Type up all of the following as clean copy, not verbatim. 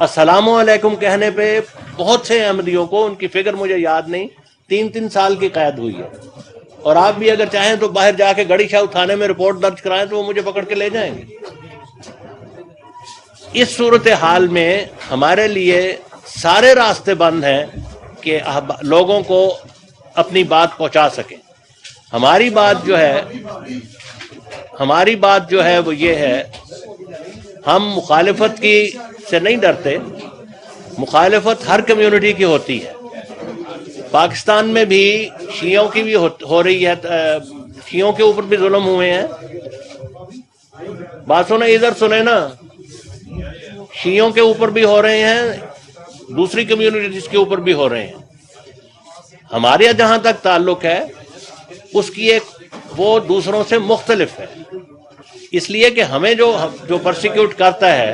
السلام علیکم کہنے پہ بہت سے احمدیوں کو، ان کی فگر مجھے یاد نہیں، 3 سال کی قید ہوئی ہے. اور آپ بھی اگر چاہیں تو باہر جا کے گڑی شاہ تھانے میں رپورٹ درج کرائیں تو وہ مجھے پکڑ کے لے جائیں گے. اس صورتحال میں ہمارے لیے سارے راستے بند ہیں کہ لوگوں کو اپنی بات پہنچا سکیں. ہماری بات جو ہے وہ یہ ہے، ہم مخالفت کی سے نہیں ڈرتے. مخالفت ہر کمیونٹی کی ہوتی ہے. پاکستان میں بھی شیعوں کی بھی ہو رہی ہے، شیعوں کے اوپر بھی ظلم ہوئے ہیں. بات سنیں، ادھر سنیں نا، شیعوں کے اوپر بھی ہو رہے ہیں، دوسری کمیونٹیز کے اوپر بھی ہو رہے ہیں. ہمارے جہاں تک تعلق ہے اس کی وہ دوسروں سے مختلف ہے، اس لیے کہ ہمیں جو پرسیکیوٹ کرتا ہے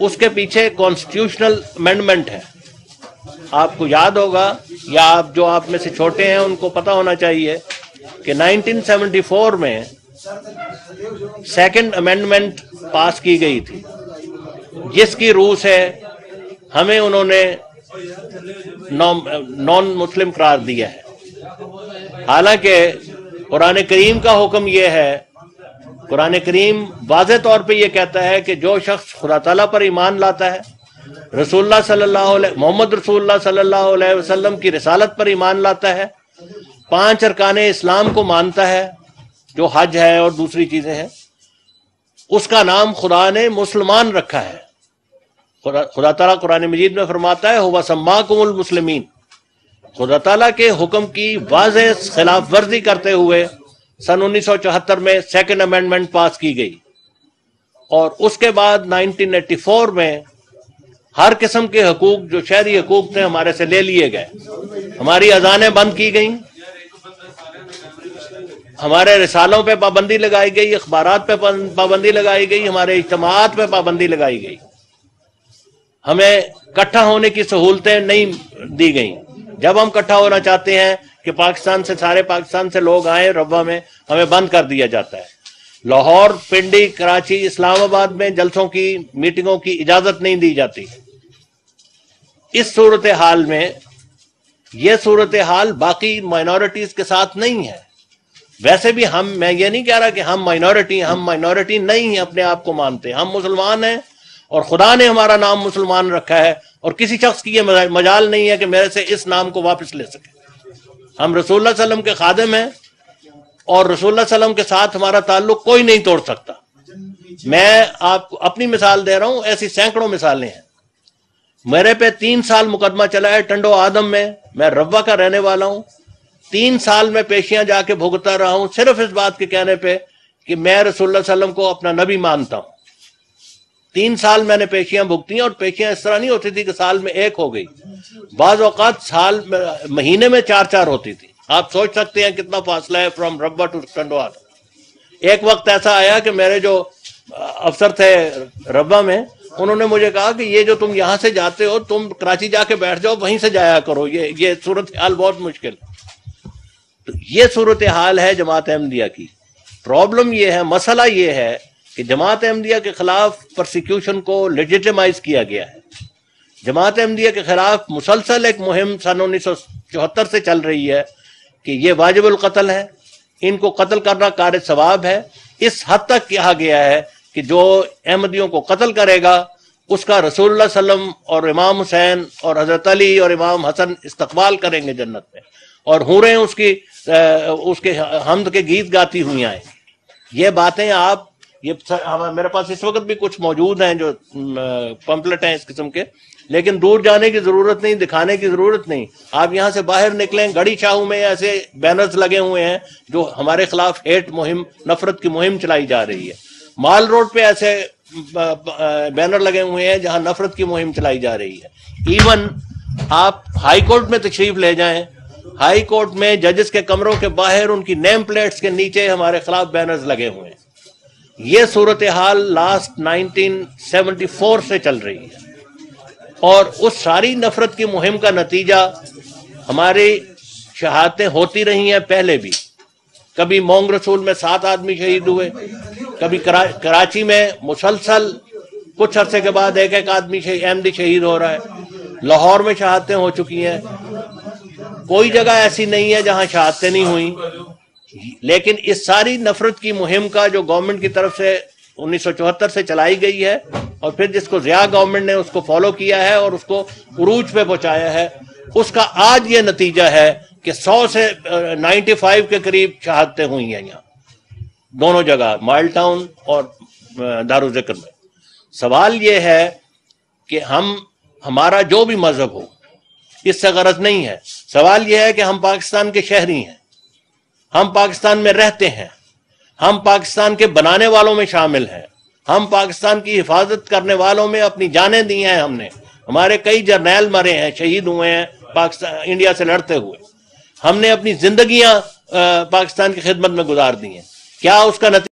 اس کے پیچھے کانسٹیٹیوشنل امینڈمنٹ ہے. آپ کو یاد ہوگا، یا آپ میں سے چھوٹے ہیں ان کو پتہ ہونا چاہیے کہ 1974 میں سیکنڈ امینڈمنٹ پاس کی گئی تھی، جس کی روح سے ہمیں انہوں نے نان مسلم قرار دیا ہے. حالانکہ قرآن کریم کا حکم یہ ہے، قرآن کریم واضح طور پہ یہ کہتا ہے کہ جو شخص خدا تعالیٰ پر ایمان لاتا ہے، محمد رسول اللہ صلی اللہ علیہ وسلم کی رسالت پر ایمان لاتا ہے، 5 ارکان اسلام کو مانتا ہے جو حج ہے اور دوسری چیزیں ہیں، اس کا نام خدا نے مسلمان رکھا ہے. خدا تعالیٰ قرآن مجید میں فرماتا ہے هو سماکم المسلمین. خدا تعالیٰ کے حکم کی واضح خلاف ورزی کرتے ہوئے سن 1974 میں سیکنڈ امینڈمنٹ پاس کی گئی، اور اس کے بعد 1984 میں ہر قسم کے حقوق جو شہری حقوق تھے ہمارے سے لے لیے گئے. ہماری اذانیں بند کی گئیں، ہمارے رسالوں پہ پابندی لگائی گئی، اخبارات پہ پابندی لگائی گئی، ہمارے اجتماعات پہ پابندی لگائی گئی، ہمیں اکٹھا ہونے کی سہولتیں نہیں دی گئیں. جب ہم اکٹھا ہونا چاہتے ہیں کہ سارے پاکستان سے لوگ آئیں ربوہ میں، ہمیں بند کر دیا جاتا ہے. لاہور، پنڈی، کراچی، اسلام آباد میں جلسوں کی، میٹنگوں کی اجازت نہیں دی جاتی. اس صورتحال میں یہ صورتحال باقی مائنورٹیز کے ساتھ نہیں ہے. ویسے بھی میں یہ نہیں کہہ رہا کہ ہم مائنورٹی نہیں ہیں، اپنے آپ کو مانتے ہیں. ہم مسلمان ہیں اور خدا نے ہمارا نام مسلمان رکھا ہے، اور کسی شخص کی یہ مجال نہیں ہے کہ میرے سے اس نام کو واپس لے سکے. ہم رسول اللہ صلی اللہ علیہ وسلم کے خادم ہیں، اور رسول اللہ صلی اللہ علیہ وسلم کے ساتھ ہمارا تعلق کوئی نہیں توڑ سکتا. میں آپ کو اپنی مثال دے رہا ہوں، ایسی سینکڑوں مثالیں ہیں. میرے پہ 3 سال مقدمہ چلا ہے ٹنڈو آدم میں ربوہ کا رہنے والا ہوں. 3 سال میں پیشیاں جا کے بھگتا رہا ہوں، صرف اس بات کے کہنے پہ کہ میں رسول اللہ صلی اللہ علیہ وسلم کو اپنا نبی مانتا ہوں. 3 سال میں نے پیشیاں بھگتی ہیں، اور پیشیاں اس طرح نہیں ہوتی تھی کہ سال میں 1 ہو گئی، بعض اوقات مہینے میں 4 ہوتی تھی. آپ سوچ سکتے ہیں کتنا فاصلہ ہے فرام ربوہ ٹو ٹنڈو آدم. ایک وقت ایسا آیا کہ میرے جو افسر تھے ربوہ میں، انہوں نے مجھے کہا کہ یہ جو تم یہاں سے جاتے ہو، تم کراچی جا کے بیٹھ جاؤ، وہیں سے جایا کرو، یہ صورتحال بہت مشکل. تو یہ صورتحال ہے جماعت احمدیہ کی. پرابلم یہ ہے، مسئلہ یہ ہے کہ جماعت احمدیہ کے خلاف پرسیکیوشن کو لیجیٹیمائز کیا گیا ہے. جماعت احمدیہ کے خلاف مسلسل ایک مہم سن 1974 سے چل رہی ہے کہ یہ واجب القتل ہے، ان کو قتل کرنا کار ثواب ہے. اس حد تک کہا گیا ہے کہ جو احمدیوں کو قتل کرے گا اس کا رسول اللہ صلی اللہ علیہ وسلم اور امام حسین اور حضرت علی اور امام حسن استقبال کریں گے جنت میں، اور حوریں اس کے حمد کے گیت گاتی ہوئی آئیں. یہ باتیں میرے پاس اس وقت بھی کچھ موجود ہیں جو پمپلٹ ہیں اس قسم کے، لیکن دور جانے کی ضرورت نہیں، دکھانے کی ضرورت نہیں. آپ یہاں سے باہر نکلیں، گڑی شاہوں میں ایسے بینرز لگے ہوئے ہیں جو ہمارے خلاف ہیٹ مہم، نفرت کی مہم چلائی جا رہی ہے. مال روڈ پہ ایسے بینر لگے ہوئے ہیں جہاں نفرت کی مہم چلائی جا رہی ہے. ایون آپ ہائی کورٹ میں تشریف لے جائیں، ہائی کورٹ میں ججز کے کمروں کے باہر ان کی نیم پلیٹس کے نیچے ہمارے خلاف بینرز لگے ہوئے ہیں. یہ صورتحال لاسٹ 1974 سے چل رہی ہے، اور اس ساری نفرت کی مہم کا نتیجہ ہماری شہادتیں ہوتی رہی ہیں. پہلے بھی کبھی مونگ رسول میں 7 آدمی شہید ہوئے، کبھی کراچی میں مسلسل کچھ عرصے کے بعد ایک ایک آدمی احمدی شہید ہو رہا ہے. لاہور میں شہادتیں ہو چکی ہیں. کوئی جگہ ایسی نہیں ہے جہاں شہادتیں نہیں ہوئیں. لیکن اس ساری نفرت کی مہم کا جو گورنمنٹ کی طرف سے 1974 سے چلائی گئی ہے اور پھر جس کو ضیاء گورنمنٹ نے اس کو فالو کیا ہے اور اس کو عروج پہ پہنچایا ہے, اس کا آج یہ نتیجہ ہے کہ 100 سے 95 کے قریب شہادتیں ہوئی ہیں یہاں دونوں جگہ, مائل ٹاؤن اور دارالذکر میں. سوال یہ ہے کہ ہمارا جو بھی مذہب ہو اس سے غرض نہیں ہے. سوال یہ ہے کہ ہم پاکستان کے شہری ہیں, ہم پاکستان میں رہتے ہیں, ہم پاکستان کے بنانے والوں میں شامل ہیں, ہم پاکستان کی حفاظت کرنے والوں میں اپنی جانیں دی ہیں. ہمارے کئی جرنیل مرے ہیں, شہید ہوئے ہیں پاکستان انڈیا سے لڑتے ہوئے. ہم نے اپنی زندگیاں پاکستان کی خدمت میں گزار دی ہیں. کیا اس کا نتیجہ